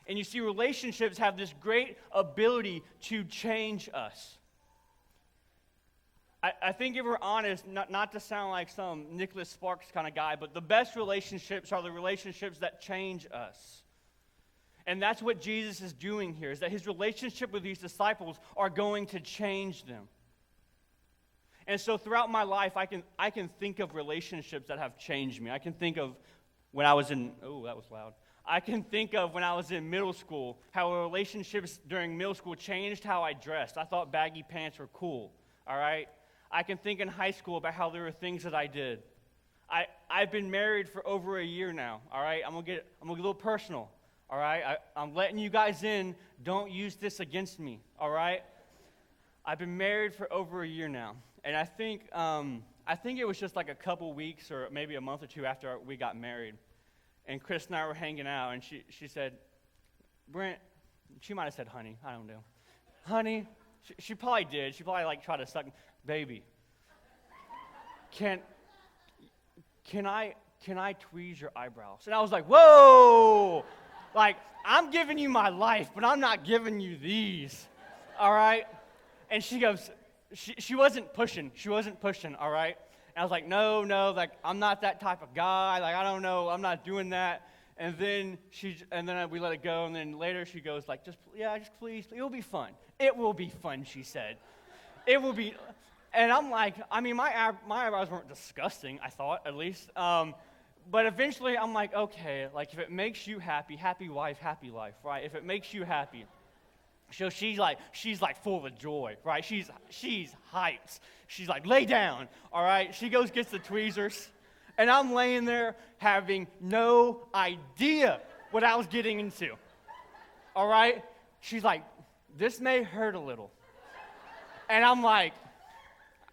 And you see, relationships have this great ability to change us. I think if we're honest, not to sound like some Nicholas Sparks kind of guy, but the best relationships are the relationships that change us. And that's what Jesus is doing here, is that his relationship with these disciples are going to change them. And so throughout my life, I can think of relationships that have changed me. I can think of when I was in, oh, that was loud. I can think of when I was in middle school, how relationships during middle school changed how I dressed. I thought baggy pants were cool, all right? I can think in high school about how there were things that I did. I've been married for over a year now, all right? I'm gonna get a little personal, all right? I'm letting you guys in. Don't use this against me, all right? I've been married for over a year now, and I think it was just like a couple weeks or maybe a month or two after we got married, and Chris and I were hanging out, and she said, Brent, she might have said honey, I don't know. Honey, she probably did. She probably tried to suck, baby, can I tweeze your eyebrows? And I was like, whoa! Like, I'm giving you my life, but I'm not giving you these, all right? And she goes, she wasn't pushing, all right? And I was like, no, like, I'm not that type of guy. Like, I don't know, I'm not doing that. And then we let it go, and then later she goes like, just please, it will be fun. It will be fun, she said. It will be, and I'm like, I mean, my eyebrows weren't disgusting, I thought, at least. But eventually I'm like, okay, like, if it makes you happy, happy wife, happy life, right? If it makes you happy. So she's like full of joy, right? She's hyped. She's like, lay down, all right? She goes, gets the tweezers, and I'm laying there having no idea what I was getting into, all right? She's like, this may hurt a little. And I'm like,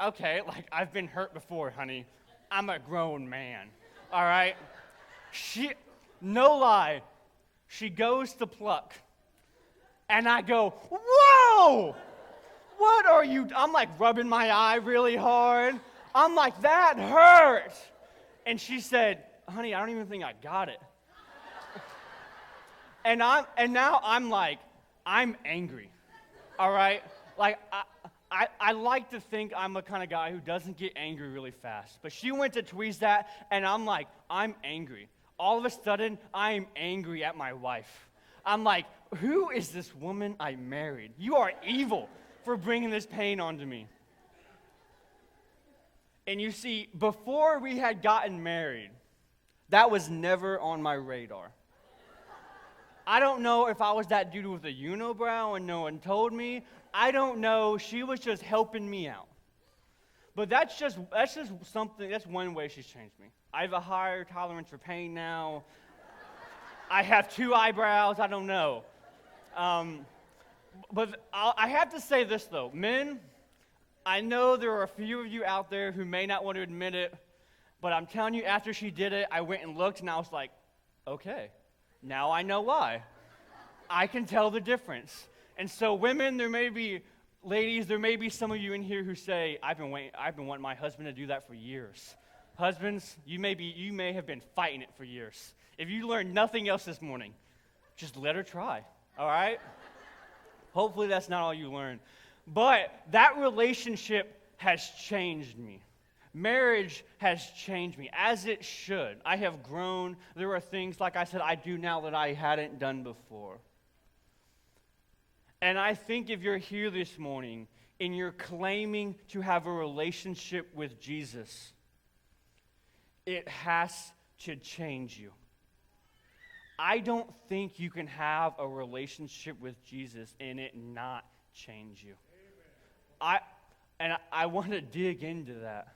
okay, like, I've been hurt before, honey. I'm a grown man, all right? No lie, she goes to pluck. And I go, whoa! What are you? I'm like rubbing my eye really hard. I'm like, that hurt. And she said, honey, I don't even think I got it. And now I'm like, I'm angry. All right? Like, I like to think I'm the kind of guy who doesn't get angry really fast. But she went to tweeze that, and I'm like, I'm angry. All of a sudden, I am angry at my wife. I'm like, who is this woman I married? You are evil for bringing this pain onto me. And you see, before we had gotten married, that was never on my radar. I don't know if I was that dude with a unibrow and no one told me. I don't know. She was just helping me out. But that's just something, that's one way she's changed me. I have a higher tolerance for pain now. I have 2 eyebrows, I don't know. But I have to say this, though. Men, I know there are a few of you out there who may not want to admit it, but I'm telling you, after she did it, I went and looked, and I was like, okay, now I know why. I can tell the difference. And so women, ladies, there may be some of you in here who say, I've been wanting my husband to do that for years. Husbands, you may have been fighting it for years. If you learned nothing else this morning, just let her try, all right? Hopefully that's not all you learned. But that relationship has changed me. Marriage has changed me, as it should. I have grown. There are things, like I said, I do now that I hadn't done before. And I think if you're here this morning and you're claiming to have a relationship with Jesus, it has to change you. I don't think you can have a relationship with Jesus and it not change you. I want to dig into that.